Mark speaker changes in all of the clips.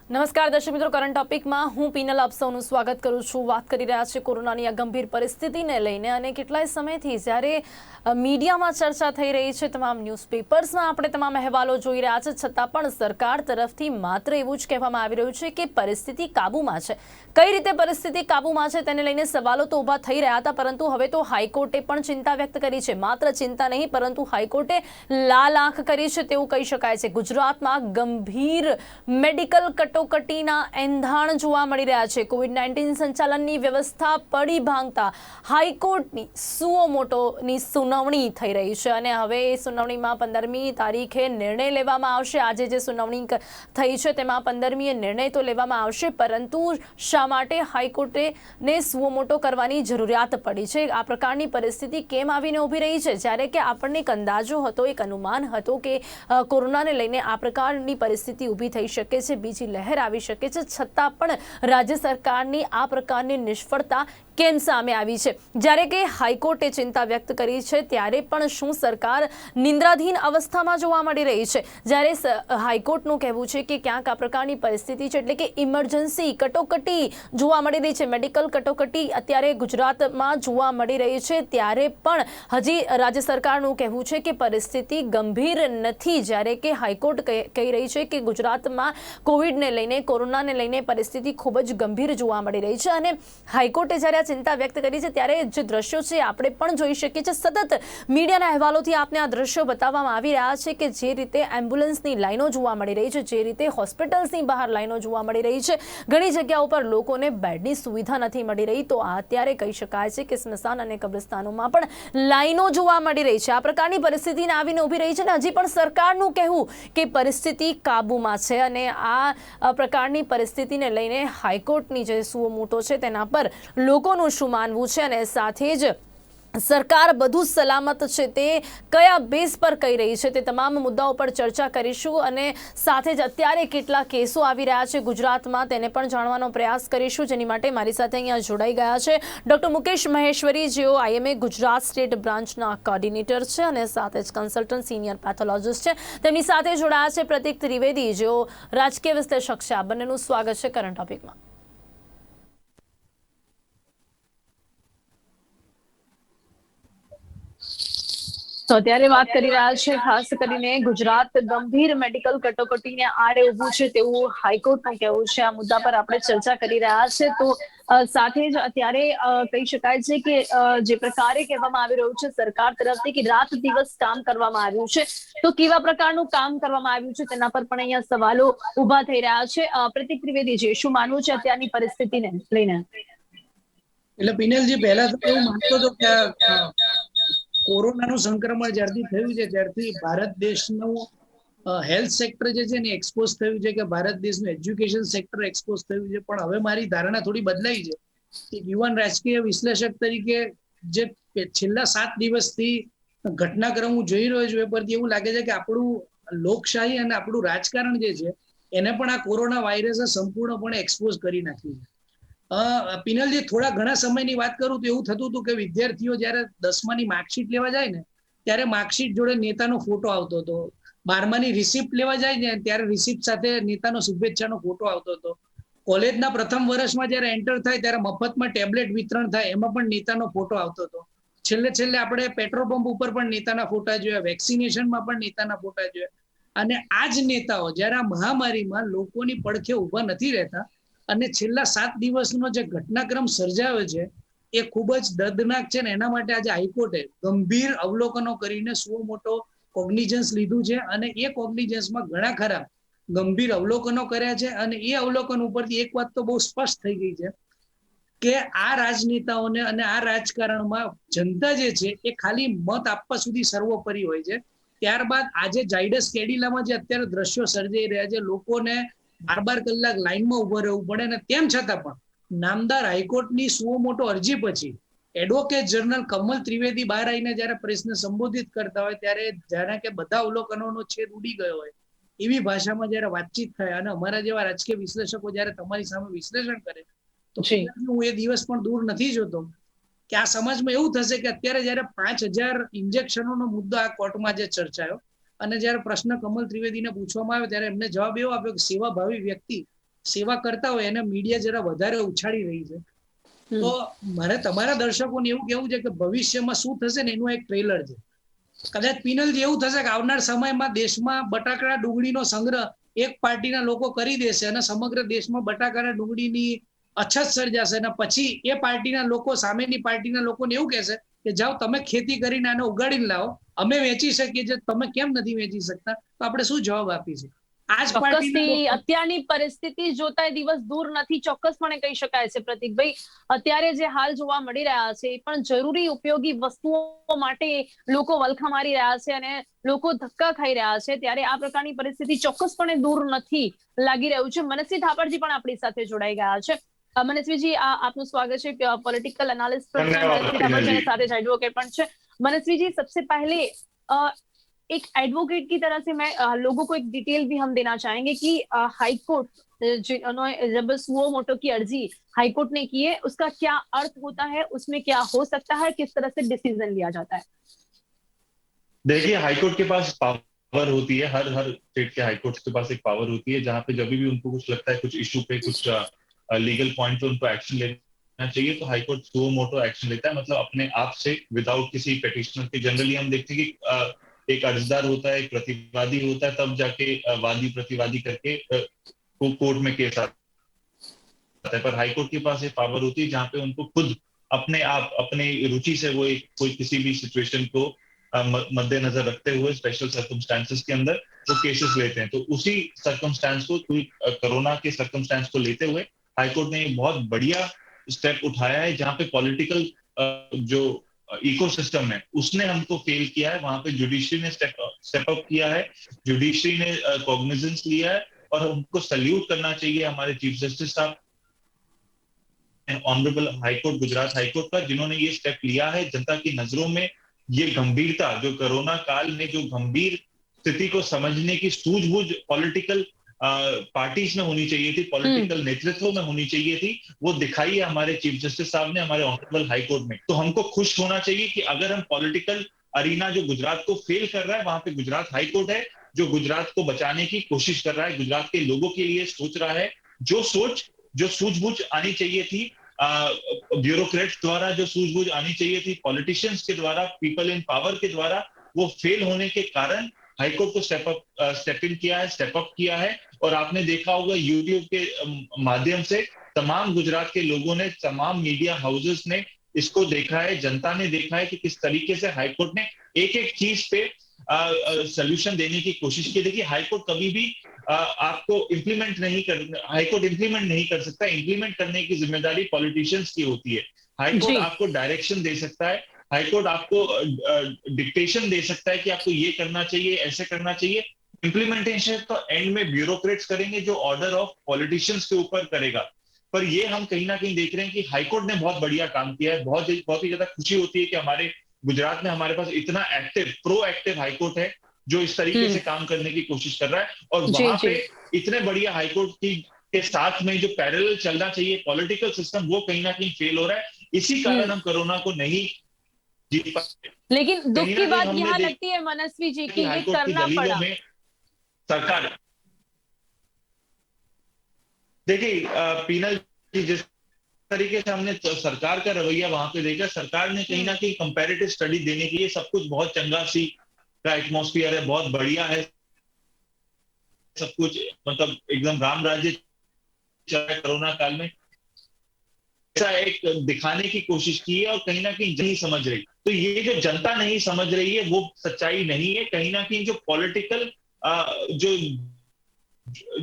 Speaker 1: નમસ્કાર દર્શક મિત્રો, કરંટ ટોપિકમાં હું પીનલ આપ સૌનું સ્વાગત કરું છું। વાત કરી રહ્યા છે કોરોનાની આ ગંભીર પરિસ્થિતિને લઈને અને કેટલાય સમયથી જ્યારે મીડિયામાં ચર્ચા થઈ રહી છે, તમામ ન્યૂઝપેપર્સમાં આપણે તમામ અહેવાલો જોઈ રહ્યા છે, છતાં પણ સરકાર તરફથી માત્ર એવું જ કહેવામાં આવી રહ્યું છે કે પરિસ્થિતિ કાબૂમાં છે। કઈ રીતે પરિસ્થિતિ કાબૂમાં છે તેને લઈને સવાલો તો ઊભા થઈ રહ્યા હતા, પરંતુ હવે તો હાઈકોર્ટે પણ ચિંતા વ્યક્ત કરી છે। માત્ર ચિંતા નહીં, પરંતુ હાઈકોર્ટે લાલ આંખ કરી છે તેવું કહી શકાય છે। ગુજરાતમાં ગંભીર મેડિકલ કટોકટીના એંધાણ જોવા મળી રહ્યા છે। કોવિડ-19 સંચાલનની વ્યવસ્થા પડી ભાંગતા હાઈકોર્ટની સુઓ મોટોની સુનાવણી થઈ રહી છે અને હવે એ સુનાવણીમાં 15મી તારીખે નિર્ણય લેવામાં આવશે। આજે જે સુનાવણી થઈ છે તેમાં 15મીએ નિર્ણય તો લેવામાં આવશે, પરંતુ શા માટે હાઈકોર્ટે સુઓ મોટો કરવાની જરૂરિયાત પડી છે? આ પ્રકારની પરિસ્થિતિ કેમ આવીને ઊભી રહી છે? જ્યારે કે આપણને એક અંદાજો હતો, એક અનુમાન હતો કે કોરોનાને લઈને આ પ્રકારની પરિસ્થિતિ ઊભી થઈ શકે છે, બીજી લહેર આવી શકે છે, છતાં પણ રાજ્ય સરકારની આ પ્રકારની નિષ્ફળતા કેમ સામે આવી છે? જ્યારે કે હાઈકોર્ટે ચિંતા વ્યક્ત કરી છે, ત્યારે પણ શું સરકાર નિંદ્રાધીન અવસ્થામાં જોવા મળી રહી છે? જ્યારે હાઈકોર્ટનું કહેવું છે કે ક્યાંક આ પ્રકારની પરિસ્થિતિ છે, એટલે કે ઇમરજન્સી કટોકટી જોવા મળી રહી છે, મેડિકલ કટોકટી અત્યારે ગુજરાતમાં જોવા મળી રહી છે, ત્યારે પણ હજી રાજ્ય સરકારનું કહેવું છે કે પરિસ્થિતિ ગંભીર નથી। જ્યારે કે હાઈકોર્ટ કહી રહી છે કે ગુજરાતમાં કોવિડને લઈને, કોરોનાને લઈને પરિસ્થિતિ ખૂબ જ ગંભીર જોવા મળી રહી છે અને હાઈકોર્ટે જ્યારે ચિંતા વ્યક્ત કરી છે, ત્યારે જે દ્રશ્યો છે આપણે પણ જોઈ શકીએ છીએ। સતત મીડિયાના અહેવાલોથી આપને આ દ્રશ્યો બતાવવામાં આવી રહ્યા છે કે જે રીતે એમ્બ્યુલન્સની લાઈનો જોવા મળી રહી છે, જે રીતે હોસ્પિટલ્સની બહાર લાઈનો જોવા મળી રહી છે, ઘણી જગ્યાઓ પર લોકોને બેડની સુવિધા નથી મળી રહી, તો અત્યારે કહી શકાય છે કે સ્મશાન અને કબ્રસ્તાનોમાં પણ લાઈનો જોવા મળી રહી છે। આ પ્રકારની પરિસ્થિતિને આવીને ઊભી રહી છે અને હજી પણ સરકારનું કહેવું કે પરિસ્થિતિ કાબૂમાં છે અને આ પ્રકારની પરિસ્થિતિને લઈને હાઈકોર્ટની જે સુઓ મોટો છે તેના પર લોકોનું શું માનવું છે અને સાથે જ સરકાર બધું સલામત છે તે કયા બેઝ પર કહી રહી છે, તે તમામ મુદ્દાઓ પર ચર્ચા કરીશું અને સાથે જ અત્યારે કેટલા કેસો આવી રહ્યા છે ગુજરાતમાં તેને પણ જાણવાનો પ્રયાસ કરીશું। જેની માટે મારી સાથે અહીંયા જોડાઈ ગયા છે ડૉક્ટર મુકેશ મહેશ્વરી, જેઓ IMA ગુજરાત સ્ટેટ બ્રાન્ચના કોર્ડિનેટર છે અને સાથે જ કન્સલ્ટન્ટ સિનિયર પેથોલોજીસ્ટ છે। તેમની સાથે જોડાયા છે પ્રતીક ત્રિવેદી, જેઓ રાજકીય વિશ્લેષક છે। આ બંનેનું સ્વાગત છે કરંટ ટોપિકમાં। તો અત્યારે વાત કરી રહ્યા છે ખાસ કરીને ગુજરાત ગંભીર મેડિકલ કટોકટીને આડે ઊભું છે તેવું હાઈકોર્ટનું કહેવું છે। આ મુદ્દા પર આપણે ચર્ચા કરી રહ્યા છે, તો સાથે જ અત્યારે કહી શકાય છે કે જે પ્રકારે કહેવામાં આવી રહ્યું છે સરકાર તરફથી કે રાત દિવસ કામ કરવામાં આવ્યું છે, તો કેવા પ્રકારનું કામ કરવામાં આવ્યું છે તેના પર પણ અહીંયા સવાલો ઊભા થઈ રહ્યા છે। પ્રતીક ત્રિવેદીજી, શું માનવું છે અત્યારની પરિસ્થિતિને લઈને?
Speaker 2: એટલે પિનલજી, પહેલા તો એવું માનતો હતો કે કોરોનાનું સંક્રમણ જ્યારથી થયું છે ત્યારથી ભારત દેશનું હેલ્થ સેક્ટર જે છે ને એક્સપોઝ થયું છે, કે ભારત દેશનું એજ્યુકેશન સેક્ટર એક્સપોઝ થયું છે। પણ હવે મારી ધારણા થોડી બદલાઈ છે કે યુવાન રાજકીય વિશ્લેષક તરીકે જે છેલ્લા 7 દિવસથી ઘટનાક્રમ હું જોઈ રહ્યો છું, એ પરથી એવું લાગે છે કે આપણું લોકશાહી અને આપણું રાજકારણ જે છે એને પણ આ કોરોના વાયરસે સંપૂર્ણપણે એક્સપોઝ કરી નાખ્યું છે। પિનલજી, થોડા ઘણા સમયની વાત કરું તો એવું થતું હતું કે વિદ્યાર્થીઓ જ્યારે 10માની માર્કશીટ લેવા જાય ને ત્યારે માર્કશીટ જોડે નેતાનો ફોટો આવતો હતો, 12માની રિસિપ્ટ લેવા જાય ને ત્યારે રિસિપ્ટ સાથે નેતાનો શુભેચ્છાનો ફોટો આવતો હતો, કોલેજના પ્રથમ વર્ષમાં જ્યારે એન્ટર થાય ત્યારે મફતમાં ટેબ્લેટ વિતરણ થાય એમાં પણ નેતાનો ફોટો આવતો હતો, છેલ્લે આપણે પેટ્રોલ પંપ ઉપર પણ નેતાના ફોટા જોયા, વેક્સિનેશનમાં પણ નેતાના ફોટા જોયા। અને આ જ નેતાઓ જ્યારે આ મહામારીમાં લોકોની પડખે ઊભા નથી રહેતા અને છેલ્લા 7 દિવસનો જે ઘટનાક્રમ સર્જાયો છે એ ખૂબ જ દર્દનાક છે ને એના માટે આજે હાઈકોર્ટે ગંભીર અવલોકનો કરીને સુઓ મોટો કોગ્નિઝન્સ લીધું છે અને એ કોગ્નિઝન્સમાં ઘણા ખરા ગંભીર અવલોકનો કર્યા છે। અને એ અવલોકન ઉપરથી એક વાત તો બહુ સ્પષ્ટ થઈ ગઈ છે કે આ રાજનેતાઓને અને આ રાજકારણમાં જનતા જે છે એ ખાલી મત આપવા સુધી સર્વોપરી હોય છે। ત્યારબાદ આજે ઝાયડસ કેડિલામાં જે અત્યારે દ્રશ્યો સર્જાઈ રહ્યા છે, લોકોને 12 કલાક લાઈનમાં ઉભો રહેવું પડે, અને તેમ છતાં પણ નામદાર હાઈકોર્ટની સુઓ મોટો અરજી પછી એડવોકેટ જનરલ કમલ ત્રિવેદી બહાર આવીને જ્યારે પ્રેસને સંબોધિત કરતા હોય ત્યારે જાણે કે બધા અવલોકનોનો છેદ ઉડી ગયો હોય એવી ભાષામાં જ્યારે વાતચીત થાય અને અમારા જેવા રાજકીય વિશ્લેષકો જ્યારે તમારી સામે વિશ્લેષણ કરે તો હું એ દિવસ પણ દૂર નથી જોતો કે આ સમાજમાં એવું થશે કે અત્યારે જ્યારે 5000 ઇન્જેક્શનોનો મુદ્દો આ કોર્ટમાં જે ચર્ચાયો અને જ્યારે પ્રશ્ન કમલ ત્રિવેદીને પૂછવામાં આવ્યો ત્યારે એમને જવાબ એવો આપ્યો કે સેવાભાવી વ્યક્તિ સેવા કરતા હોય એને મીડિયા જરા વધારે ઉછાળી રહી છે. તો મારે તમારા દર્શકોને એવું કહેવું છે કે ભવિષ્યમાં શું થશે ને એનું એક ટ્રેલર છે. કદાચ પિનલજી એવું થશે કે આવનાર સમયમાં દેશમાં બટાકા ડુંગળીનો સંગ્રહ એક પાર્ટીના લોકો કરી દેશે અને સમગ્ર દેશમાં બટાકા ડુંગળીની અછત સર્જાશે અને પછી એ પાર્ટીના લોકો સામેની પાર્ટીના લોકોને એવું કહેશે કે જાઓ તમે ખેતી કરીને આને ઉગાડીને લાવો, અમે વેચી શકીએ છીએ, તમે કેમ નથી વેચી શકતા? તો આપણે શું જવાબ આપીશું? આ જ પાર્ટીના
Speaker 3: ચોક્કસથી
Speaker 2: લોકો
Speaker 3: અત્યારની પરિસ્થિતિ જોતા દિવસ દૂર નથી, ચોક્કસપણે કહી શકાય છે પ્રતીકભાઈ. અત્યારે જે હાલ જોવા મળી રહ્યા છે એ પણ જરૂરી ઉપયોગી વસ્તુઓ માટે લોકો વલખા મારી રહ્યા છે અને લોકો ધક્કા ખાઈ રહ્યા છે, ત્યારે આ પ્રકારની પરિસ્થિતિ ચોક્કસપણે દૂર નથી લાગી રહ્યું છે. મનસ્વી થાપડજી પણ આપણી સાથે જોડાઈ ગયા છે. મનસ્વીજી, આપનું સ્વાગત છે. पॉलिटिकल एनालिस्ट पर છે મનસ્વી થાપડજી, સાથે જ एडवोकेट પણ છે. मनस्वी जी, सबसे पहले एक एडवोकेट की तरह से मैं लोगों को एक डिटेल भी हम देना चाहेंगे कि हाई कोर्ट जब सुओ मोटो की अर्जी हाई कोर्ट ने की है, उसका क्या अर्थ होता है, उसमें क्या हो सकता है, किस तरह से डिसीजन लिया जाता है?
Speaker 4: देखिए, हाईकोर्ट के पास पावर होती है, हर हर स्टेट के हाईकोर्ट के पास एक पावर होती है जहां पे जब भी उनको कुछ लगता है, कुछ इशू पे, कुछ लीगल पॉइंट पे उनको एक्शन लेना चाहिए, तो हाईकोर्ट सुओ मोटो एक्शन लेता है, मतलब अपने आप से, विदाउट किसी पेटिशनर के। जनरली हम देखते हैं कि एक अर्जदार होता है, एक प्रतिवादी होता है, तब जाके वादी प्रतिवादी करके कोर्ट में केस आता है। पर हाईकोर्ट के पास ये पावर होती है जहां पे उनको खुद अपने आप, अपने रुचि से वो एक कोई किसी भी सिचुएशन को मद्देनजर रखते हुए स्पेशल सर्कमस्टांसेस के अंदर वो केसेस लेते हैं। तो उसी सर्कमस्टांस को, कोरोना के सर्कमस्टांस को लेते हुए हाईकोर्ट ने एक बहुत बढ़िया स्टेप उठाया है, जहां पे पॉलिटिकल जो इकोसिस्टम है उसने हमको फेल किया है, वहां पे जुडिशरी ने स्टेप अप किया है, जुडिशरी ने कॉग्निजेंस लिया है, और हमको सल्यूट करना चाहिए हमारे चीफ जस्टिस साहब, ऑनरेबल हाईकोर्ट, गुजरात हाईकोर्ट का, जिन्होंने ये स्टेप लिया है। जनता की नजरों में ये गंभीरता, जो कोरोना काल में जो गंभीर स्थिति को समझने की सूझबूझ पॉलिटिकल पार्टीज में होनी चाहिए थी, पॉलिटिकल नेतृत्व में होनी चाहिए थी, वो दिखाई है हमारे चीफ जस्टिस साहब ने, हमारे ऑनरेबल हाईकोर्ट में। तो हमको खुश होना चाहिए कि अगर हम पॉलिटिकल अरीना जो गुजरात को फेल कर रहा है, वहां पे गुजरात हाईकोर्ट है जो गुजरात को बचाने की कोशिश कर रहा है, गुजरात के लोगों के लिए सोच रहा है। जो सोच, जो सूझबूझ आनी चाहिए थी ब्यूरोक्रेट्स द्वारा, जो सूझबूझ आनी चाहिए थी पॉलिटिशियंस के द्वारा, पीपल इन पावर के द्वारा, वो फेल होने के कारण हाईकोर्ट को स्टेप इन किया है, स्टेप अप किया है। और आपने देखा होगा यूट्यूब के माध्यम से तमाम गुजरात के लोगों ने, तमाम मीडिया हाउसेस ने इसको देखा है, जनता ने देखा है कि किस तरीके से हाईकोर्ट ने एक एक चीज पे सोल्यूशन देने की कोशिश की। देखिए, हाईकोर्ट कभी भी आपको इम्प्लीमेंट नहीं कर, हाईकोर्ट इम्प्लीमेंट नहीं कर सकता, इम्प्लीमेंट करने की जिम्मेदारी पॉलिटिशियंस की होती है। हाईकोर्ट आपको डायरेक्शन दे सकता है, हाईकोर्ट आपको डिक्टेशन दे सकता है कि आपको ये करना चाहिए, ऐसे करना चाहिए। इम्प्लीमेंटेशन तो एंड में ब्यूरोक्रेट्स करेंगे, जो ऑर्डर ऑफ पॉलिटिशियंस के ऊपर करेगा। पर ये हम कहीं ना कहीं देख रहे हैं कि हाईकोर्ट ने बहुत बढ़िया काम किया है। बहुत ही ज्यादा खुशी होती है कि हमारे गुजरात में हमारे पास इतना एक्टिव, प्रोएक्टिव हाईकोर्ट है जो इस तरीके से काम करने की कोशिश कर रहा है। और वहां पे इतने बढ़िया हाईकोर्ट की के साथ में जो पैरेलल चलना चाहिए पॉलिटिकल सिस्टम, वो कहीं ना कहीं फेल हो रहा है। इसी कारण हम कोरोना को नहीं जीत पाए।
Speaker 3: लेकिन दुख की बात यह लगती है मनस्वी जी कि ये करना पड़ा।
Speaker 4: सरकार, देखिए पीनल जी, जिस तरीके से हमने सरकार का रवैया वहां पे देखा, सरकार ने कहीं ना कहीं कंपैरेटिव स्टडी देने के लिए, सब कुछ बहुत चंगा सी का एटमॉस्फेयर है, बहुत बढ़िया है सब कुछ, मतलब एकदम राम राज्य कोरोना काल में, ऐसा एक दिखाने की कोशिश की है और कहीं ना कहीं नहीं समझ रही। तो ये जो जनता नहीं समझ रही है वो सच्चाई नहीं है। कहीं ना कहीं जो पॉलिटिकल जो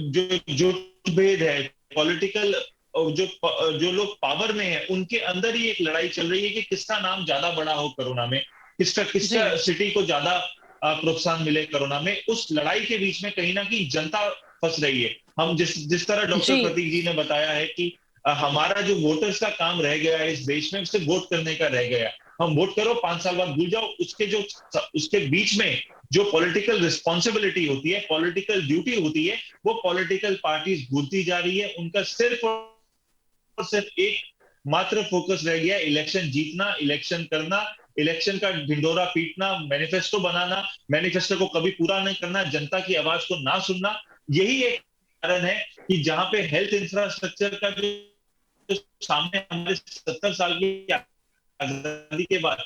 Speaker 4: जो जो भेद है, पॉलिटिकल जो लोग पावर में है, उनके अंदर ही एक लड़ाई चल रही है कि किसका नाम ज्यादा बड़ा हो कोरोना में, किसका सिटी को ज्यादा प्रोत्साहन मिले कोरोना में। उस लड़ाई के बीच में कहीं ना कहीं जनता फंस रही है। हम जिस तरह डॉक्टर प्रतीक जी ने बताया है कि हमारा जो वोटर्स का काम रह गया है इस देश में, उससे वोट करने का रह गया। हम वोट करो, 5 साल बाद भूल जाओ। उसके बीच में जो पॉलिटिकल रिस्पॉन्सिबिलिटी होती है, पॉलिटिकल ड्यूटी होती है, वो पॉलिटिकल पार्टीज भूलती जा रही है। उनका सिर्फ और सिर्फ एक मात्र फोकस रह गया, इलेक्शन जीतना, इलेक्शन करना, इलेक्शन का ढिंडोरा पीटना, मैनिफेस्टो बनाना, मैनिफेस्टो को कभी पूरा नहीं करना, जनता की आवाज को ना सुनना। यही एक कारण है कि जहां पे हेल्थ इंफ्रास्ट्रक्चर का जो सामने हमारे 70 साल की आजादी के बाद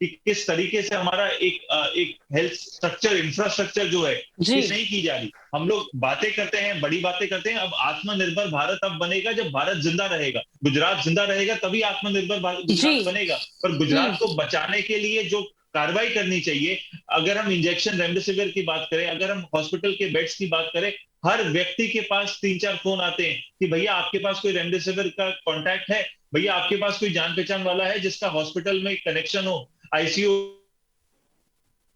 Speaker 4: कि किस तरीके से हमारा एक हेल्थ स्ट्रक्चर इंफ्रास्ट्रक्चर जो है
Speaker 3: जी।
Speaker 4: ये नहीं की जा रही। हम लोग बातें करते हैं, बड़ी बातें करते हैं। अब आत्मनिर्भर भारत अब बनेगा जब भारत जिंदा रहेगा, गुजरात जिंदा रहेगा, तभी आत्मनिर्भर
Speaker 3: जी।
Speaker 4: गुजरात बनेगा। पर गुजरात को बचाने के लिए जो कार्रवाई करनी चाहिए, अगर हम इंजेक्शन रेमडेसिविर की बात करें, अगर हम हॉस्पिटल के बेड्स की बात करें, हर व्यक्ति के पास 3-4 फोन आते हैं कि भैया आपके पास कोई रेमडेसिविर का कॉन्टैक्ट है, भैया आपके पास कोई जान पहचान वाला है जिसका हॉस्पिटल में कनेक्शन हो, आईसीयू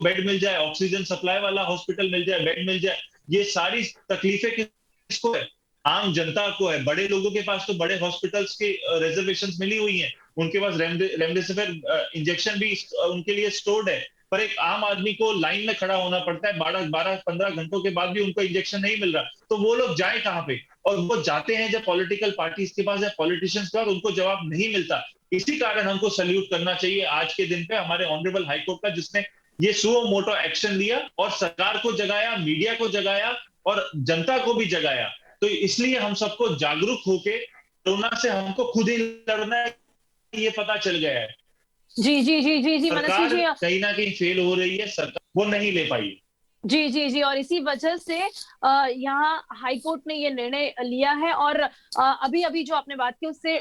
Speaker 4: बेड मिल जाए, ऑक्सीजन सप्लाई वाला हॉस्पिटल मिल जाए, बेड मिल जाए। ये सारी तकलीफें किसको है? आम जनता को है। बड़े लोगों के पास तो बड़े हॉस्पिटल्स के रिजर्वेशंस मिली हुई हैं, उनके पास रेमडेसिविर इंजेक्शन भी उनके लिए स्टोर्ड है। पर एक आम आदमी को लाइन में खड़ा होना पड़ता है, 12-15 घंटों के बाद भी उनको इंजेक्शन नहीं मिल रहा, तो वो लोग जाए कहां पे? और वो जाते हैं जब पॉलिटिकल पार्टीज के पास या पॉलिटिशियंस के पास, उनको जवाब नहीं मिलता। इसी कारण हमको सल्यूट करना चाहिए आज के दिन पे हमारे ऑनरेबल हाईकोर्ट का, जिसने ये सुओ मोटो एक्शन लिया और सरकार को जगाया, मीडिया को जगाया और जनता को भी जगाया। तो इसलिए हम सबको जागरूक होके कोरोना से हमको खुद ही लड़ना है, ये पता चल गया है।
Speaker 3: जी जी जी जी जी मनस्वी
Speaker 4: सरकार
Speaker 3: जी,
Speaker 4: कहीं ना कहीं फेल हो रही है, सरकार वो नहीं ले पाई।
Speaker 3: जी जी जी, और इसी वजह से यहाँ हाईकोर्ट ने ये निर्णय लिया है। और अभी अभी जो आपने बात की उससे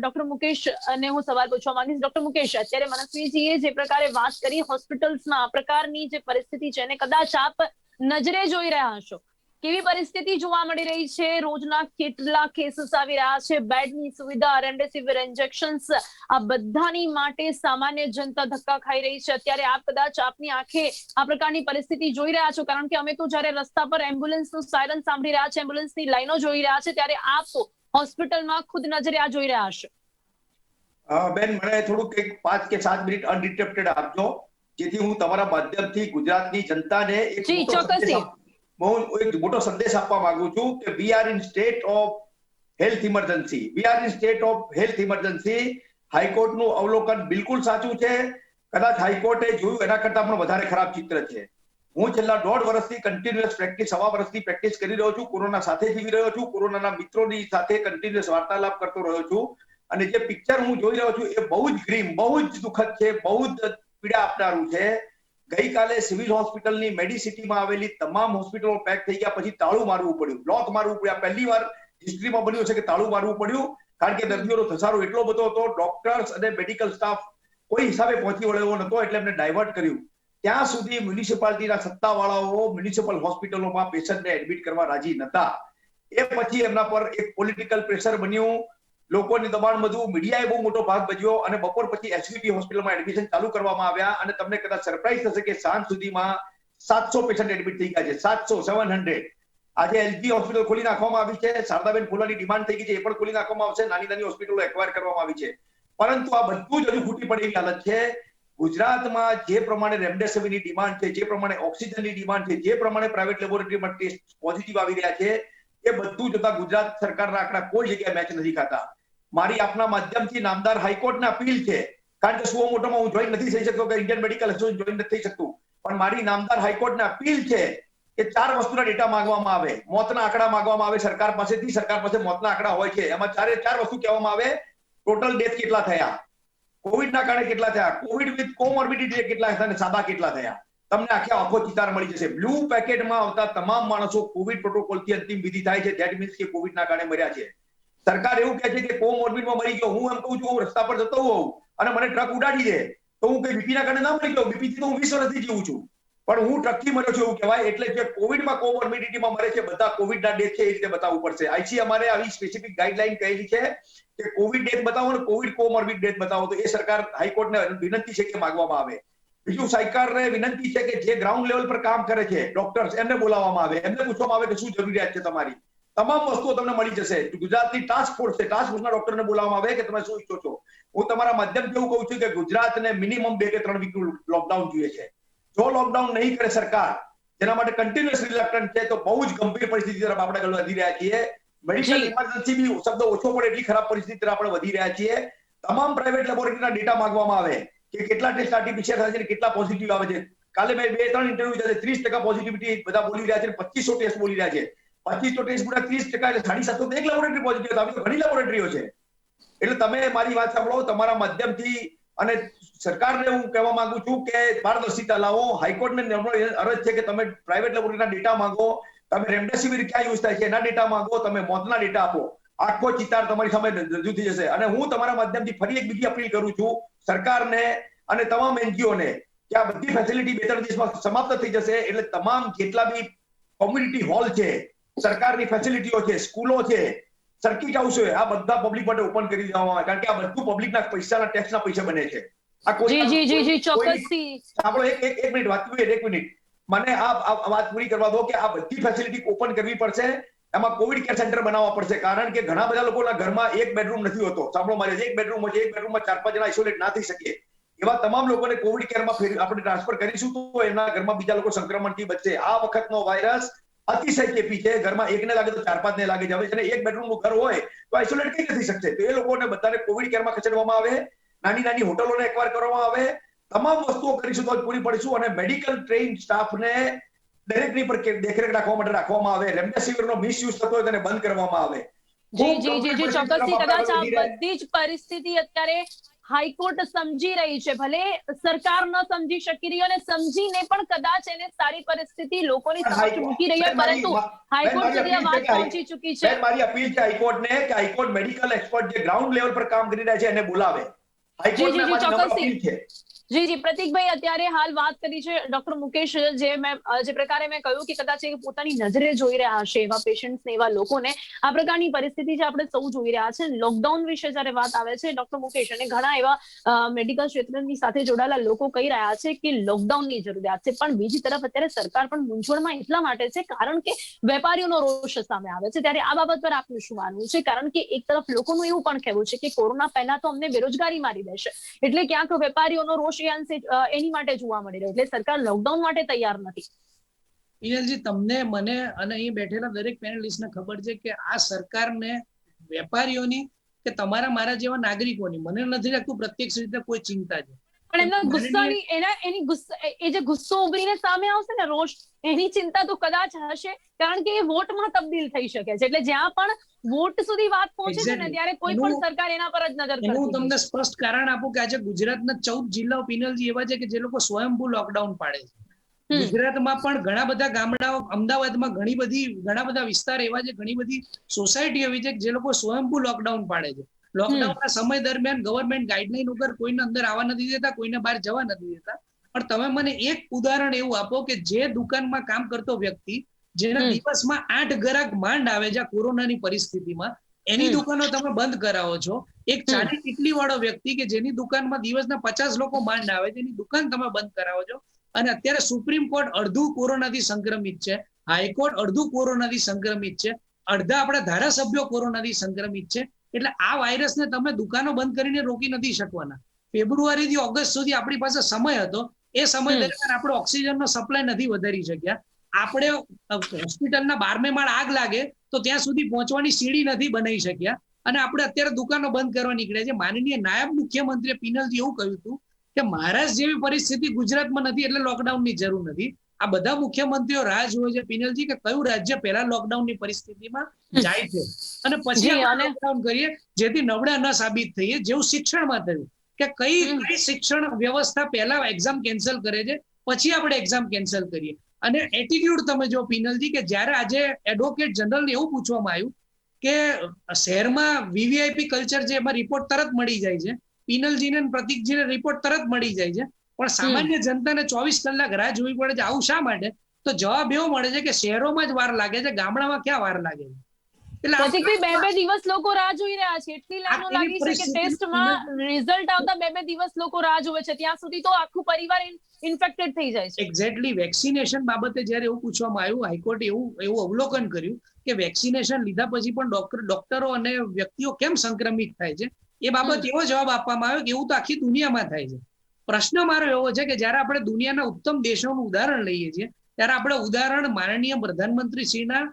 Speaker 3: डॉक्टर मुकेश ने હું સવાલ પૂછવા માંગીશ. ડોક્ટર મુકેશ, અત્યારે મનસ્વીજીએ જે પ્રકારે વાત કરી હોસ્પિટલ્સમાં આ પ્રકારની જે પરિસ્થિતિ છે એને કદાચ આપ નજરે જોઈ રહ્યા હશો, કેવી પરિસ્થિતિ જોવા મળી રહી છે, રોજના કેટલા કેસીસ આવી રહ્યા છે, બેડની સુવિધા, રેમડેસિવિર ઇન્જેક્શન્સ, આ બધાની માટે સામાન્ય જનતા ધક્કા ખાઈ રહી છે. અત્યારે આપ કદાચ આપની આંખે આ પ્રકારની પરિસ્થિતિ જોઈ રહ્યા છો, કારણ કે અમે તો જ્યારે રસ્તા પર એમ્બ્યુલન્સનું સાયરન સાંભળી રહ્યા છે, એમ્બ્યુલન્સની લાઈનો જોઈ રહ્યા છે, ત્યારે આપ હોસ્પિટલમાં ખુદ નજરે આ જોઈ રહ્યા હશો.
Speaker 5: બેન, મને થોડુંક એક 5 કે 7 મિનિટ અનડિસ્ટર્બેડ આપજો, જેથી હું તમારા માધ્યમથી ગુજરાતની જનતાને એક મોટો સંદેશ આપવા માંગુ છું કે we are in state of health emergency. We are in state of health emergency. હાઈકોર્ટનું અવલોકન બિલકુલ સાચું છે. કદાચ હાઈકોર્ટે જોયું એના કરતા પણ વધારે ખરાબ ચિત્ર છે. હું છેલ્લા 1.5 વર્ષથી કન્ટિન્યુઅસ પ્રેક્ટિસ, 1.5 વર્ષથી પ્રેક્ટિસ કરી રહ્યો છું. કોરોના સાથે જીવી રહ્યો છું. કોરોનાના મિત્રોની સાથે કન્ટિન્યુઅસ વાર્તાલાપ કરતો રહ્યો છું. અને જે પિક્ચર હું જોઈ રહ્યો છું એ બહુ જ ગ્રીમ, બહુ જ દુઃખદ છે, બહુ જ પીડા આપનારું છે. ગઈકાલે સિવિલ હોસ્પિટલની મેડિસિટીમાં આવેલી તમામ હોસ્પિટલો પેક થઈ ગયા પછી તાળું મારવું પડ્યું, લોક મારવું પડ્યું. પહેલી વાર હિસ્ટ્રીમાં બન્યું છે કે તાળું મારવું પડ્યું, કારણ કે દર્દીઓનો ધસારો એટલો બધો હતો. ડોક્ટર્સ અને મેડિકલ સ્ટાફ કોઈ હિસાબે પહોંચી વળ્યો નતો, એટલે એમને ડાયવર્ટ કર્યું. ત્યાં સુધી મ્યુનિસિપાલિટીના સત્તાવાળાઓ મ્યુનિસિપલ હોસ્પિટલોમાં પેશન્ટને એડમિટ કરવા રાજી નતા. એ પછી એમના પર એક પોલિટિકલ પ્રેશર બન્યું, લોકોની દબાણ બધું, મીડિયાએ બહુ મોટો ભાગ ભજવ્યો અને બપોર પછી એસવીપી હોસ્પિટલમાં એડમિશન ચાલુ કરવામાં આવ્યા. અને તમને કદાચ સરપ્રાઈઝ થશે કે સાંજ સુધીમાં 700 પેશન્ટ એડમિટ થઈ ગયા છે. 700. આજે એલજી હોસ્પિટલ ખોલી નાખવામાં આવી છે. શારદાબેન ખોલવાની ડિમાન્ડ થઈ ગઈ છે, એ પણ ખોલી નાખવામાં આવશે. નાની નાની હોસ્પિટલો એક્વાયર કરવામાં આવી છે, પરંતુ આ બધું જ હજુ ફૂટી પડેલી હાલત છે. ગુજરાતમાં જે પ્રમાણે રેમડેસિવિરની ડિમાન્ડ છે, જે પ્રમાણે ઓક્સિજનની ડિમાન્ડ છે, જે પ્રમાણે પ્રાઇવેટ લેબોરેટરીમાં ટેસ્ટ પોઝિટિવ આવી રહ્યા છે, એ બધું જોતા ગુજરાત સરકારના આંકડા કોઈ જગ્યાએ મેચ નથી ખાતા. મારી આપના માધ્યમથી નામદાર હાઈકોર્ટને અપીલ છે, કારણ કે સુઓ મોટોમાં હું જોઈન નથી થઈ શકતો, કે ઇન્ડિયન મેડિકલ એસોસિએશન જોઈન નથી થઈ શકતું, પણ મારી નામદાર હાઈકોર્ટને અપીલ છે કે 4 વસ્તુના ડેટા માંગવામાં આવે, મોતના આંકડા માંગવામાં આવે સરકાર પાસેથી. સરકાર પાસે મોતના આંકડા હોય છે, એમાં 4 વસ્તુ કહેવામાં આવે. ટોટલ ડેથ કેટલા થયા, કોવિડના કારણે કેટલા થયા, કોવિડ વિથ કોમોર્બિડિટી કેટલા થયા અને સાદા કેટલા થયા. તમને આખો ચિતાર મળી જશે. બ્લુ પેકેટમાં આવતા તમામ માણસો કોવિડ પ્રોટોકોલથી અંતિમ વિધિ થાય છે. ધેટ મીન્સ કે કોવિડના કારણે મર્યા છે. સરકાર એવું કહે છે કે કોમોર્બિડમાં મરી ગયો. હું એમ કહું છું, હું રસ્તા પર જતો હોઉં અને મને ટ્રક ઉડાડી દે તો હું કઈ બીપીના કારણે ના મરી ગયો. બીપીથી તો હું 20 વર્ષથી જીવું છું, પણ હું ટ્રકથી મર્યો છું એવું કહેવાય. એટલે જે કોવિડમાં કોમોર્બિડિટીમાં મરે છે બધા કોવિડના ડેથ છે, એ રીતે બતાવવું પડશે. આઈસી અમારે આવી સ્પેસિફિક ગાઈડલાઈન કહેલી છે કે કોવિડ ડેથ બતાવો અને કોવિડ કોમોર્બિડ ડેથ બતાવો. તો એ સરકાર હાઈકોર્ટને વિનંતી છે કે માંગવામાં આવે. બીજું, સરકારને વિનંતી છે કે જે ગ્રાઉન્ડ લેવલ પર કામ કરે છે ડોક્ટર્સ, એમને બોલાવવામાં આવે, એમને પૂછવામાં આવે કે શું જરૂરિયાત છે તમારી. તમામ વસ્તુઓ તમને મળી જશે. ગુજરાતની ટાસ્ક ફોર્સ છે, ટાસ્ક ફોર્સના ડોક્ટરને બોલાવવામાં આવે કે તમે શું ઈચ્છો છો. હું તમારા માધ્યમથી એવું કહું છું કે ગુજરાતને મિનિમમ 2 કે 3 વીકનું લોકડાઉન જોઈએ છે. જો લોકડાઉન નહીં કરે સરકાર, જેના માટે કન્ટિન્યુઅસ રિલક્ટન્ટ છે, તો બહુ જ ગંભીર પરિસ્થિતિ તરફ આપણે વધી રહ્યા છીએ. મેડિકલ ઇમરજન્સી બી શબ્દ ઓછો પડે એટલી ખરાબ પરિસ્થિતિ તરફ આપણે વધી રહ્યા છીએ. તમામ પ્રાઇવેટ લેબોરેટરીના ડેટા માંગવામાં આવે કે કેટલા ટેસ્ટ આરટીપીસીઆર થાય છે, કેટલા પોઝિટિવ આવે છે. કાલે મેં 2-3 ઇન્ટરવ્યુ છે, 30% પોઝિટિવિટી બધા બોલી રહ્યા છે, 2500 ટેસ્ટ બોલી રહ્યા છે. 25 તો ટેસ્ટ પૂરા 30%, એટલે 7.5 તો એક લેબોરેટરી પોઝિટિવ હતા. તો ઘણી લેબોરેટરીઓ છે. એટલે તમે મારી વાત સાંભળો, તમારા માધ્યમથી, અને સરકારને હું કહેવા માંગુ છું કે પારદર્શિતા લાવો. હાઈકોર્ટને અરજ છે કે તમે પ્રાઇવેટ લેબોરેટરીના ડેટા માંગો, તમે રેમડેસિવિર ક્યાં યુઝ થાય છે એના ડેટા માંગો, તમે મોતના ડેટા આપો. આખો ચિતાર તમારી સામે રજૂ થઈ જશે. અને હું તમારા માધ્યમથી ફરી એક બીજી અપીલ કરું છું સરકારને અને તમામ એનજીઓને કે આ બધી ફેસિલિટી 2-3 દિવસમાં સમાપ્ત થઈ જશે. એટલે તમામ જેટલા બી કોમ્યુનિટી હોલ છે, સરકારની ફેસિલિટીઓ છે, સ્કૂલો છે, સર્કિટ હાઉસ છે, આ બધા પબ્લિક માટે ઓપન કરી દેવામાં આવે. કારણ કે આ બધું પબ્લિકના પૈસાના ટેક્સના પૈસા બને છે. આ
Speaker 3: જી ચોક્કસથી.
Speaker 5: સાંભળો, એક મિનિટ વાત કરી, 1 મિનિટ મને આ વાત પૂરી કરવા દો કે આ બધી ફેસિલિટી ઓપન કરવી પડશે. એમાં કોવિડ કેર સેન્ટર બનાવવા પડશે. કારણ કે ઘણા બધા લોકોના ઘરમાં એક બેડરૂમ નથી હોતો. સાંભળો, મારે એક બેડરૂમ હોય છે, એક બેડરૂમમાં 4-5 જણા આઇસોલેટ ના થઈ શકે. એવા તમામ લોકોને કોવિડ કેરમાં આપણે ટ્રાન્સફર કરીશું તો એના ઘરમાં બીજા લોકો સંક્રમણથી બચશે. આ વખતનો વાયરસ અતિશય ચેપી છે. ઘરમાં એકને લાગે તો 4-5 ને લાગે છે. હવે જેને એક બેડરૂમનું ઘર હોય તો આઇસોલેટ કઈ નથી શકશે. તો એ લોકોને બધાને કોવિડ કેરમાં ખસેડવામાં આવે, નાની હોટલોને એકવાર કરવામાં આવે. તમામ વસ્તુઓ કરીશું તો પૂરી પડીશું. અને મેડિકલ ટ્રેઇન સ્ટાફને દરેકની પર દેખરેખ રાખવા માટે રાખવામાં આવે. રેમડેસિવિરનો મિસયુઝ થતો હોય તેને બંધ કરવામાં આવે.
Speaker 3: જી ચોક્કસથી. કદાચ આ બધી જ પરિસ્થિતિ અત્યારે હાઈકોર્ટ સમજી રહી છે. ભલે સરકાર ન સમજી શકી રહી અને સમજીને પણ કદાચ એને સારી પરિસ્થિતિ લોકોની સમક્ષ મૂકી રહી હોય, પરંતુ હાઈકોર્ટ સુધી આ વાત પહોંચી ચૂકી છે.
Speaker 5: મારી અપીલ છે હાઈકોર્ટને કે હાઈકોર્ટ મેડિકલ એક્સપર્ટ જે ગ્રાઉન્ડ લેવલ પર કામ કરી રહ્યા છે એને બોલાવે.
Speaker 3: જી ચોક્કસથી. જી પ્રતીકભાઈ, અત્યારે હાલ વાત કરી છે ડોક્ટર મુકેશ, જે પ્રકારે મેં કહ્યું કે કદાચ એ પોતાની નજરે જોઈ રહ્યા હશે એવા પેશન્ટ્સ ને એવા લોકોને આ પ્રકારની પરિસ્થિતિ જે આપણે સૌ જોઈ રહ્યા છે. લોકડાઉન વિશે જયારે વાત આવે છે ડોક્ટર મુકેશ, અને ઘણા એવા મેડિકલ ક્ષેત્રની સાથે જોડાયેલા લોકો કહી રહ્યા છે કે લોકડાઉનની જરૂરિયાત છે. પણ બીજી તરફ અત્યારે સરકાર પણ મૂંઝવણમાં એટલા માટે છે કારણ કે વેપારીઓનો રોષ સામે આવે છે. ત્યારે આ બાબત પર આપનું શું માનવું છે? કારણ કે એક તરફ લોકોનું એવું પણ કહેવું છે કે કોરોના પહેલા તો અમને બેરોજગારી મારી દેશે, એટલે ક્યાંક વેપારીઓનો રોષ એની માટે જોવા મળી રહ્યો. એટલે સરકાર લોકડાઉન માટે તૈયાર નથી.
Speaker 2: પિનલજી, તમને, મને અને અહીં બેઠેલા દરેક પેનલિસ્ટને ખબર છે કે આ સરકારને વેપારીઓની કે તમારા મારા જેવા નાગરિકોની, મને નથી લાગતું પ્રત્યક્ષ રીતે કોઈ ચિંતા છે.
Speaker 3: પણ એમના ગુસ્સાની એ જે ગુસ્સો ઉભરીને સામે આવશે ને, રોષ, એની ચિંતા તો કદાચ હશે. કારણ કે એ વોટમાં તબદીલ થઈ શકે છે. એટલે જ્યાં પણ વોટ સુધી વાત પહોંચે છે ને ત્યારે કોઈ પણ સરકાર એના પર જ નજર કરતી.
Speaker 2: હું તમને સ્પષ્ટ કારણ આપું કે આજે ગુજરાતના 14 જિલ્લાઓ પિનલજી એવા છે કે જે લોકો સ્વયંભૂ લોકડાઉન પાડે છે. ગુજરાતમાં પણ ઘણા બધા ગામડાઓ, અમદાવાદમાં ઘણા બધા વિસ્તાર એવા છે, ઘણી બધી સોસાયટી એવી છે જે લોકો સ્વયંભૂ લોકડાઉન પાડે છે. લોકડાઉનના સમય દરમિયાન ગવર્મેન્ટ ગાઈડલાઈન વગર કોઈને અંદર આવવા નથી દેતા, કોઈને બહાર જવા નથી દેતા. પણ તમે મને એક ઉદાહરણ એવું આપો કે જે દુકાનમાં કામ કરતો વ્યક્તિ જેના દિવસમાં 8 ગ્રાહક માંડ આવે છે કોરોનાની પરિસ્થિતિમાં, એની દુકાનો તમે બંધ કરાવો છો. એક ચાની કીટલી વાળો વ્યક્તિ કે જેની દુકાનમાં દિવસના 50 લોકો માંડ આવે છે, એની દુકાન તમે બંધ કરાવો છો. અને અત્યારે સુપ્રીમ કોર્ટ અડધું કોરોનાથી સંક્રમિત છે, હાઈકોર્ટ અડધું કોરોનાથી સંક્રમિત છે, અડધા આપણા ધારાસભ્યો કોરોનાથી સંક્રમિત છે. એટલે આ વાયરસને તમે દુકાનો બંધ કરીને રોકી નથી શકવાના. ફેબ્રુઆરી થી ઓગસ્ટ સુધી આપણી પાસે સમય હતો. એ સમય દરમિયાન આપણે ઓક્સિજનનો સપ્લાય નથી વધારી શક્યા. આપણે હોસ્પિટલના 12મે માળ આગ લાગે તો ત્યાં સુધી પહોંચવાની સીડી નથી બનાવી શક્યા. અને આપણે અત્યારે દુકાનો બંધ કરવા નીકળ્યા છે. માનનીય નાયબ મુખ્યમંત્રી પિનલજી એવું કહ્યું હતું કે મહારાષ્ટ્ર જેવી પરિસ્થિતિ ગુજરાતમાં નથી એટલે લોકડાઉનની જરૂર નથી. આ બધા મુખ્યમંત્રીઓ રાહ જોવે છે પિનલજી કે કયું રાજ્ય પહેલા લોકડાઉનની પરિસ્થિતિમાં જાય છે અને પછી આપણે લોકડાઉન કરીએ જેથી નબળા ન સાબિત થઈએ. જેવું શિક્ષણમાં થયું કે કઈ શિક્ષણ વ્યવસ્થા પહેલા એક્ઝામ કેન્સલ કરે છે, પછી આપણે એક્ઝામ કેન્સલ કરીએ. અને એટીટ્યુડ તમે જો પિનલજી કે જ્યારે આજે એડવોકેટ જનરલ એવું પૂછવામાં આવ્યું કે શહેરમાં વીવીઆઈપી કલ્ચર છે એમાં રિપોર્ટ તરત મળી જાય છે, પિનલજીને પ્રતિકજીને રિપોર્ટ તરત મળી જાય છે, પણ સામાન્ય જનતાને 24 કલાક રાહ જોવી પડે છે. આવું શા માટે? તો જવાબ એવો મળે છે કે શહેરોમાં જ વાર લાગે છે, ગામડામાં ક્યાં વાર લાગે છે.
Speaker 3: એટલે બે દિવસ લોકો રાહ જોઈ રહ્યા છે. એટલી લાઈનો લાગી છે કે ટેસ્ટમાં રિઝલ્ટ આવતા બે દિવસ લોકો રાહ જોવે છે. ત્યાં સુધી તો આખું પરિવાર ઇન્ફેક્ટેડ થઈ જાય છે.
Speaker 2: એક્ઝેક્ટલી. વેક્સિનેશન બાબતે જ્યારે એવું પૂછવામાં આવ્યું, હાઈકોર્ટે એવું અવલોકન કર્યું કે વેક્સિનેશન લીધા પછી પણ ડોક્ટરો અને વ્યક્તિઓ કેમ સંક્રમિત થાય છે, એ બાબત એવો જવાબ આપવામાં આવ્યો કે એવું તો આખી દુનિયામાં થાય છે. પ્રશ્ન મારો એવો છે કે જ્યારે આપણે દુનિયાના ઉત્તમ દેશોનું ઉદાહરણ લઈએ છીએ ત્યારે આપણે ઉદાહરણ માનનીય પ્રધાનમંત્રી શ્રીના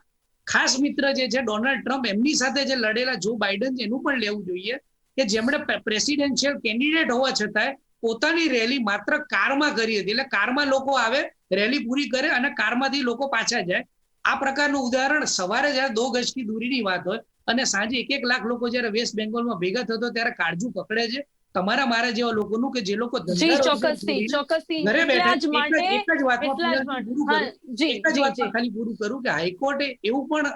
Speaker 2: ખાસ મિત્ર જે છે ડોનાલ્ડ ટ્રમ્પ, એમની સાથે જે લડેલા જો બાઇડન છે એનું પણ લેવું જોઈએ કે જેમણે પ્રેસિડેન્શિયલ કેન્ડિડેટ હોવા છતાંય પોતાની રેલી માત્ર કારમાં કરી હતી. એટલે કારમાં લોકો આવે, રેલી પૂરી કરે અને કારમાંથી લોકો પાછા જાય. આ પ્રકારનું ઉદાહરણ સવારે જયારે 2 ગજની દૂરીની વાત હોય અને સાંજે 1 લાખ લોકો જયારે વેસ્ટ બેંગોલમાં ભેગા થતો ત્યારે કાળજું પકડે છે તમારા મારા જેવા લોકોનું કે જે લોકો
Speaker 3: જી ચોક્કસથી
Speaker 2: ઘરે
Speaker 3: એટલા જ
Speaker 2: બેઠા
Speaker 3: માટે
Speaker 2: એક જ વાતમાં
Speaker 3: એટલા જ માટે
Speaker 2: પૂરું
Speaker 3: હા
Speaker 2: કરું
Speaker 3: જી
Speaker 2: એક જ
Speaker 3: જી
Speaker 2: વાતમાં
Speaker 3: જી
Speaker 2: ખાલી પૂરું કરું કે હાઈકોર્ટે એવું પણ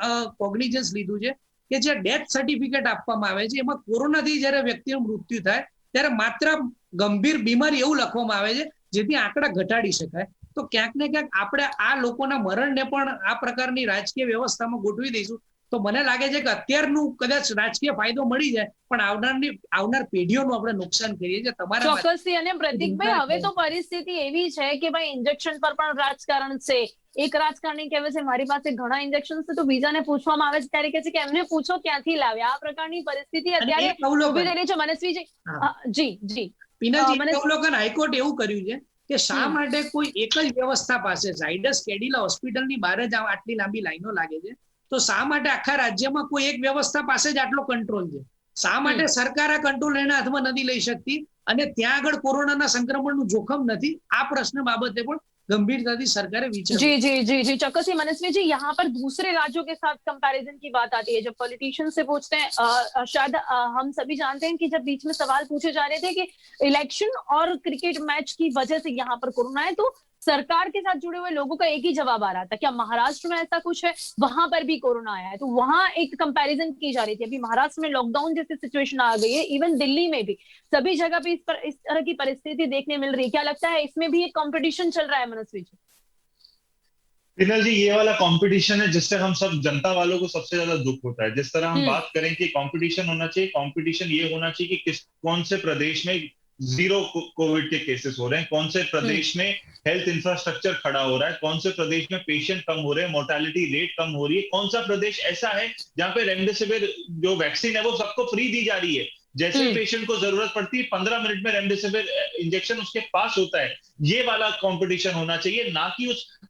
Speaker 2: કોગ્નિઝન્સ લીધું છે કે જે ડેથ સર્ટિફિકેટ આપવામાં આવે છે એમાં કોરોનાથી જ્યારે વ્યક્તિનું મૃત્યુ થાય ત્યારે માત્ર ગંભીર બીમારી એવું લખવામાં આવે છે જેથી આંકડા ઘટાડી શકાય તો ક્યાંક ને ક્યાંક આપણે આ લોકોના મરણને પણ આ પ્રકારની રાજકીય વ્યવસ્થામાં ગોઠવી દઈશું તો મને લાગે છે કે અત્યારનું કદાચ રાજકીય ફાયદો મળી જાય પણ આવનાર પેઢીઓનું આપણે નુકસાન કરીએ છીએ તમારા
Speaker 3: ચોક્કસથી. અને પ્રતીકભાઈ હવે તો પરિસ્થિતિ એવી છે કે ભાઈ ઇન્જેક્શન પર પણ રાજકારણ છે. એક રાજકારણી કહેવે છે મારી પાસે ઘણા ઇન્જેક્શન છે તો બીજાને પૂછવામાં આવે છે ત્યારે કહે છે કે એમને પૂછો ક્યાંથી લાવ્યા. આ પ્રકારની પરિસ્થિતિ અત્યારે ઉભી થઈ રહી છે. મનસ્વીજી જી જી
Speaker 2: પિનલજી અવલોકન હાઈકોર્ટ એવું કર્યું છે કે શા માટે કોઈ એક જ વ્યવસ્થા પાસે ઝાયડસ કેડિલા હોસ્પિટલની બહાર જ આટલી લાંબી લાઈનો લાગે છે તો શા માટે આખા રાજ્યમાં કોઈ એક વ્યવસ્થા પાસે જ આટલો કંટ્રોલ છે શા માટે સરકાર આ કંટ્રોલ એના હાથમાં નથી લઈ શકતી અને ત્યાં આગળ કોરોનાના સંક્રમણનું જોખમ નથી આ પ્રશ્ન બાબતે પણ गंभीरता सरकार
Speaker 3: जी जी जी जी चक्कसी मनस्वी जी यहाँ पर दूसरे राज्यों के साथ कंपैरिजन की बात आती है जब पॉलिटिशियन से पूछते हैं शायद हम सभी जानते हैं कि जब बीच में सवाल पूछे जा रहे थे कि इलेक्शन और क्रिकेट मैच की वजह से यहाँ पर कोरोना है तो सरकार के साथ जुड़े हुए लोगों का एक ही जवाब आ रहा था क्या महाराष्ट्र में ऐसा कुछ है वहां पर भी कोरोना आया है तो वहां एक कंपैरिजन की जा रही थी अभी महाराष्ट्र में लॉकडाउन जैसी सिचुएशन आ गई है इवन दिल्ली में भी सभी जगह पे इस तरह की परिस्थिति देखने मिल रही है क्या लगता है इसमें भी एक कंपटीशन चल रहा है मनस्वी जी
Speaker 4: पिनल जी ये वाला कंपटीशन है जिससे हम सब जनता वालों को सबसे ज्यादा दुख होता है जिस तरह हम बात करें कि कंपटीशन होना चाहिए कंपटीशन ये होना चाहिए कि कौन से प्रदेश में जीरो कोविड के केसेस हो रहे हैं कौन से प्रदेश में हेल्थ इंफ्रास्ट्रक्चर खड़ा हो रहा है कौन से प्रदेश में पेशेंट कम हो रहे हैं मोर्टेलिटी रेट कम हो रही है कौन सा प्रदेश ऐसा है जहां पे रेमडेसिविर जो वैक्सीन है वो सबको फ्री दी जा रही है जैसे पेशेंट को जरूरत पड़ती है 15 मिनट में रेमडेसिविर इंजेक्शन उसके पास होता है ये वाला कंपटीशन होना चाहिए ना कि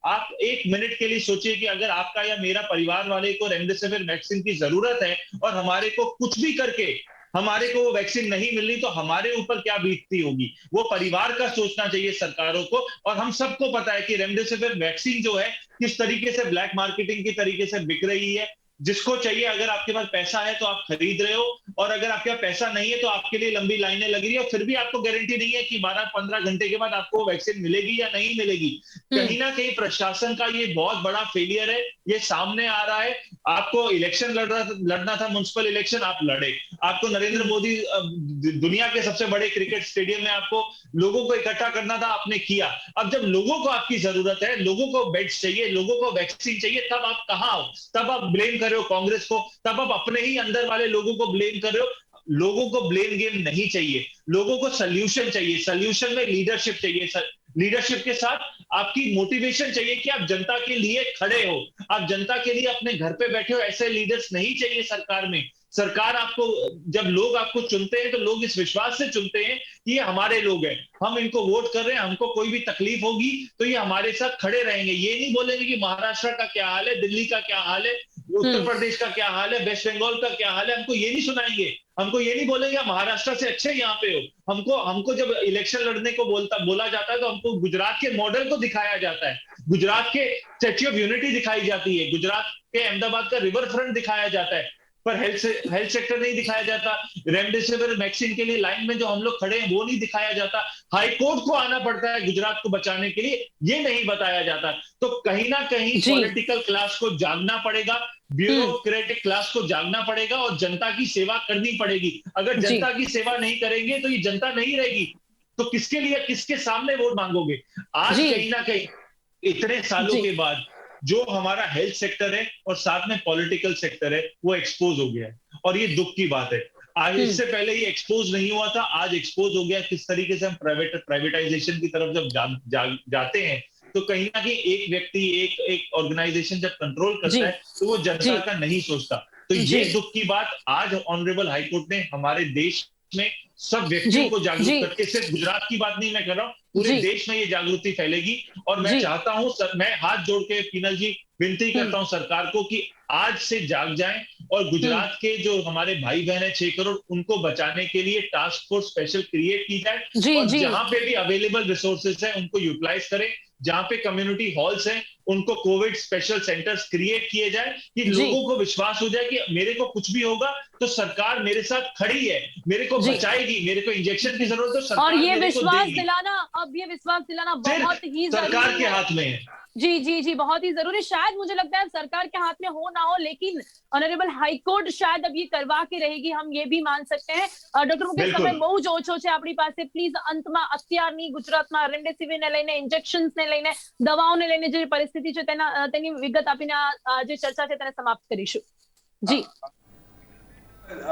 Speaker 4: आप एक मिनट के लिए सोचिए कि अगर आपका या मेरा परिवार वाले को रेमडेसिविर वैक्सीन की जरूरत है और हमारे को कुछ भी करके हमारे को वो वैक्सीन नहीं मिल रही तो हमारे ऊपर क्या बीतती होगी वो परिवार का सोचना चाहिए सरकारों को और हम सबको पता है कि रेमडेसिविर वैक्सीन जो है किस तरीके से ब्लैक मार्केटिंग की तरीके से बिक रही है जिसको चाहिए अगर आपके पास पैसा है तो आप खरीद रहे हो और अगर आपके पास पैसा नहीं है तो आपके लिए लंबी लाइनें लग रही है और फिर भी आपको गारंटी नहीं है कि 12-15 घंटे के बाद आपको वैक्सीन मिलेगी या नहीं मिलेगी कहीं ना कहीं प्रशासन का ये बहुत बड़ा फेलियर है ये सामने आ रहा है आपको इलेक्शन लड़ना था म्युनिसिपल इलेक्शन आप लड़े आपको नरेंद्र मोदी दुनिया के सबसे बड़े क्रिकेट स्टेडियम में आपको लोगों को इकट्ठा करना था आपने किया अब जब लोगों को आपकी जरूरत है लोगों को बेड्स चाहिए लोगों को वैक्सीन चाहिए तब आप कहाँ हो तब आप ब्लेम कर रहे हो कांग्रेस को तब आप अपने ही अंदर वाले लोगों को ब्लेम कर रहे हो लोगों को ब्लेम गेम नहीं चाहिए लोगों को सोल्यूशन चाहिए सोल्यूशन में लीडरशिप चाहिए लीडरशिप के साथ आपकी मोटिवेशन चाहिए कि आप जनता के लिए खड़े हो आप जनता के लिए अपने घर पे बैठे हो ऐसे लीडर्स नहीं चाहिए सरकार में सरकार आपको जब लोग आपको चुनते हैं तो लोग इस विश्वास से चुनते हैं कि ये हमारे लोग हैं हम इनको वोट कर रहे हैं हमको कोई भी तकलीफ होगी तो ये हमारे साथ खड़े रहेंगे ये नहीं बोलेंगे कि महाराष्ट्र का क्या हाल है दिल्ली का क्या हाल है उत्तर प्रदेश का क्या हाल है वेस्ट बंगाल का क्या हाल है हमको ये नहीं सुनाएंगे हमको ये नहीं बोलेंगे महाराष्ट्र से अच्छे यहाँ पे हो हमको जब इलेक्शन लड़ने को बोला जाता है तो हमको गुजरात के मॉडल को दिखाया जाता है गुजरात के स्टैच्यू ऑफ यूनिटी दिखाई जाती है गुजरात के अहमदाबाद का रिवर फ्रंट दिखाया जाता है पर हेल्थ सेक्टर नहीं दिखाया जाता रेमडेसिविर वैक्सीन के लिए लाइन में जो हम लोग खड़े हैं वो नहीं दिखाया जाता हाई कोर्ट को आना पड़ता है गुजरात को बचाने के लिए ये नहीं बताया जाता तो कहीं ना कहीं पॉलिटिकल क्लास को जागना पड़ेगा ब्यूरोक्रेटिक क्लास को जागना पड़ेगा और जनता की सेवा करनी पड़ेगी अगर जनता की सेवा नहीं करेंगे तो ये जनता नहीं रहेगी तो किसके लिए किसके सामने वोट मांगोगे आज कहीं ना कहीं इतने सालों के बाद जो हमारा हेल्थ सेक्टर है और साथ में पॉलिटिकल सेक्टर है वो एक्सपोज हो गया है और ये दुख की बात है आज इससे पहले ये एक्सपोज नहीं हुआ था आज एक्सपोज हो गया किस तरीके से हम प्राइवेटाइजेशन की तरफ जब जाते हैं तो कहीं ना कहीं एक व्यक्ति एक ऑर्गेनाइजेशन जब कंट्रोल करता है तो वो जनता का नहीं सोचता तो ये दुख की बात आज ऑनरेबल हाईकोर्ट ने हमारे देश में सब व्यक्तियों को जागरूक करके सिर्फ गुजरात की बात नहीं मैं कर रहा हूँ पूरे देश में ये जागृति फैलेगी और मैं चाहता हूं मैं हाथ जोड़ के पीनल जी विनती करता हूं सरकार को कि आज से जाग जाएं और गुजरात के जो हमारे भाई बहन है 6 करोड़ उनको बचाने के लिए टास्क फोर्स स्पेशल क्रिएट की जाए और जहां पे भी अवेलेबल रिसोर्सेज है उनको यूटिलाइज करें जहां पे कम्युनिटी हॉल्स हैं उनको कोविड स्पेशल सेंटर्स क्रिएट किए जाए कि लोगों को विश्वास हो जाए कि मेरे को कुछ भी होगा तो सरकार मेरे साथ खड़ी है, मेरे को बचाएगी, मेरे को इंजेक्शन की जरूरत है तो सरकार
Speaker 3: और ये
Speaker 4: मेरे को
Speaker 3: विश्वास
Speaker 4: देगी।
Speaker 3: दिलाना, अब ये विश्वास दिलाना बहुत ही
Speaker 4: सरकार
Speaker 3: जरूरी
Speaker 4: के
Speaker 3: है।
Speaker 4: हाथ में है।
Speaker 3: जी जी जी, बहुत ही जरूरी। शायद मुझे लगता है सरकार के हाथ में हो ना हो, लेकिन ऑनरेबल हाईकोर्ट शायद अब ये करवा के रहेगी, हम ये भी मान सकते हैं। डॉक्टर मुकेश, समय બહુ જ ઓછો છે આપણી પાસે, પ્લીઝ અંતમાં અત્યારની ગુજરાતમાં રેમડેસિવિરને લઈને, ઇન્જેક્શન્સને લઈને, દવાઓને લઈને જે પરિસ્થિતિ છે તેની વિગત આપીને આ જે ચર્ચા છે તેને સમાપ્ત કરીશું। જી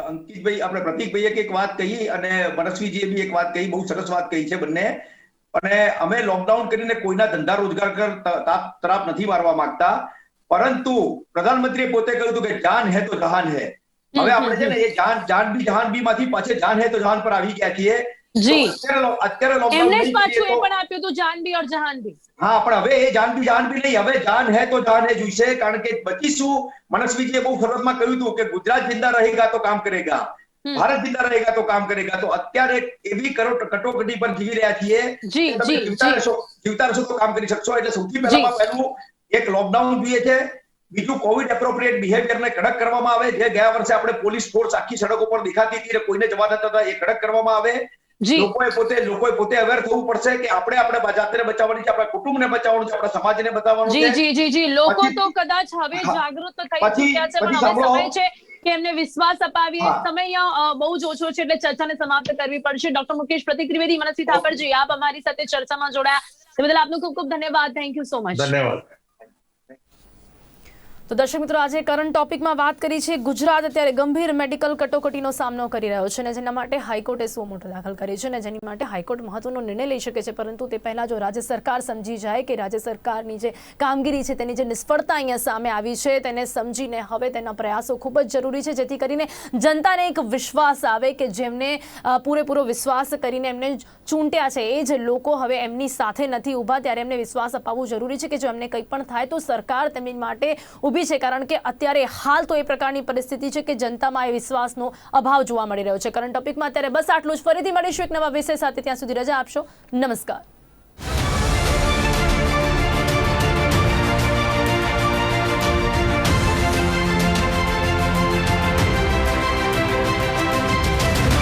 Speaker 5: અંકિતભાઈ, આપણે પ્રતીકભાઈએ એક વાત કહી અને મનસ્વીજીએ બી એક વાત કહી, બહુ સરસ વાત કહી છે બંને। અને અમે લોકડાઉન કરીને કોઈના ધંધા રોજગાર તરફ નથી મારવા માંગતા, પરંતુ પ્રધાનમંત્રીએ પોતે કહ્યું હતું કે જાન હે તો જહાન હે। હવે આપણે છે ને એ જાન બી માંથી પાછે જાન હે તો જહાન પર આવી ગયા છીએ।
Speaker 3: જી,
Speaker 5: અત્યારે લોકડાઉન
Speaker 3: એમને જ પાછું એ પણ આપ્યું હતું, જાન બી और જહાન બી।
Speaker 5: હા, પણ હવે એ જાન બી નહીં, હવે જાન હે તો જાન હે જોઈશે, કારણ કે બચીશું। મનસ્વીજીએ બહુ સરસમાં કહ્યું હતું કે ગુજરાત જિંદા रहेगा तो काम करेगा, ભારત જિંદા रहेगा तो काम करेगा। તો અત્યારે એવી કટોકટી પર જીવી રહ્યા છીએ કે તમે જીવતા રહેશો તો કામ કરી શકશો। એટલે સૌથી પહેલું એક લોકડાઉન જોઈએ છે, બીજું કોવિડ એપ્રોપ્રિએટ બિહેવિયરને કડક કરવામાં આવે। જે ગયા વર્ષે આપણે પોલીસ ફોર્સ આખી સડકો પર દેખાતી હતી અને કોઈને જવા દેતા હતા, એ કડક કરવામાં આવે। લોકોએ પોતે અવેર થવું પડશે કે આપણે જાતને બચાવવાની છે, આપણા કુટુંબને બચાવવાનું છે, આપણા સમાજને બચાવવાનું છે।
Speaker 3: જી જી જી, લોકો તો કદાચ હવે જાગૃત થઈ ચૂક્યા છે, પણ હવે સમય છે કે એમને વિશ્વાસ અપાવીએ। સમય અહીંયા બહુ જ ઓછો છે એટલે ચર્ચાને સમાપ્ત કરવી પડશે। ડોક્ટર મુકેશ, પ્રતીક ત્રિવેદી, મનસ્વી થાપરજી, આપ અમારી સાથે ચર્ચામાં જોડાયા તે બદલ આપનો ખૂબ ખૂબ ધન્યવાદ। Thank you so much.
Speaker 4: ધન્યવાદ।
Speaker 1: તો દર્શક મિત્રો, આજે કરંટ ટોપિકમાં વાત કરી છે ગુજરાત અત્યારે ગંભીર મેડિકલ કટોકટીનો સામનો કરી રહ્યો છે અને જેના માટે હાઈકોર્ટે સો મોટો દાખલ કરી છે અને જેની માટે હાઈકોર્ટ મહત્વનો નિર્ણય લઈ શકે છે, પરંતુ તે પહેલા જો રાજ્ય સરકાર સમજી જાય કે રાજ્ય સરકારની જે કામગીરી છે તેની જે નિષ્ફળતા અહીંયા સામે આવી છે તેને સમજીને હવે તેના પ્રયાસો ખૂબ જ જરૂરી છે, જેથી કરીને જનતાને એક વિશ્વાસ આવે કે જેમને પૂરેપૂરો વિશ્વાસ કરીને એમને ચૂંટ્યા છે એ જ લોકો હવે એમની સાથે નથી ઊભા, ત્યારે એમને વિશ્વાસ અપાવવું જરૂરી છે કે જો એમને કંઈ પણ થાય તો સરકાર તેમની માટે ઊભી છે। કારણ કે અત્યારે હાલ તો એ પ્રકારની પરિસ્થિતિ છે કે જનતામાં એ વિશ્વાસનો અભાવ જોવા મળી રહ્યો છે। કરંટ ટોપિકમાં અત્યારે બસ આટલું જ। ફરીથી મળીશું એક નવા વિષય સાથે, ત્યાં સુધી રજા આપશો। નમસ્કાર।